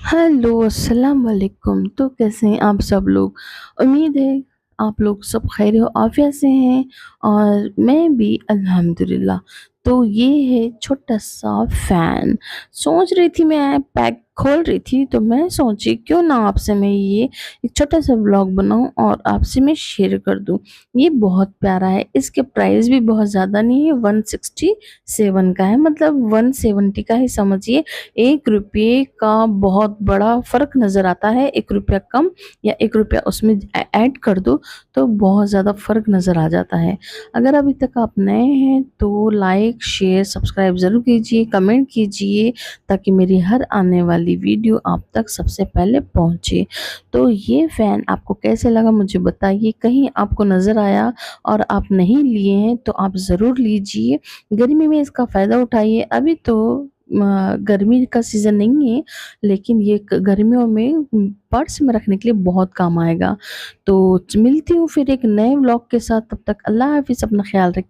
Hello, अस्सलाम वालेकुम। तो कैसे हैं आप सब लोग? उम्मीद है आप लोग सब खैर आफ़ियत से हैं और मैं भी अल्हम्दुलिल्लाह। तो ये है छोटा-सा फ़ैन। सोच रही थी मैं पैक खोल रही थी तो मैं सोची क्यों ना आपसे मैं ये एक छोटा-सा व्लॉग बनाऊँ और आपसे मैं शेयर कर दूँ। ये बहुत प्यारा है, इसके प्राइस भी बहुत ज़्यादा नहीं है, 167 का है मतलब 170 का ही समझिए। ₹1 का बहुत बड़ा फ़र्क नज़र आता है, ₹1 कम या ₹1 उसमें ऐड कर दो तो बहुत ज़्यादा फ़र्क नज़र आ जाता है। अगर अभी तक आप नए हैं तो लाइक, शेयर, सब्सक्राइब ज़रूर कीजिए, कमेंट कीजिए ताकि मेरी हर आने वाली वीडियो आप तक सबसे पहले पहुँचे। तो ये फ़ैन आपको कैसे लगा मुझे बताइए, कहीं आपको नज़र आया और आप नहीं लिए हैं तो आप ज़रूर लीजिए। गर्मी में इसका फ़ायदा उठाइए। अभी तो गर्मी का सीज़न नहीं है, लेकिन ये क गर्मियों में पर्स में रखने के लिए बहुत काम आएगा। तो मिलती हूँ फिर एक नए व्लॉग के साथ, तब तक अल्लाह हाफ़िज़, अपना ख़्याल रखिए।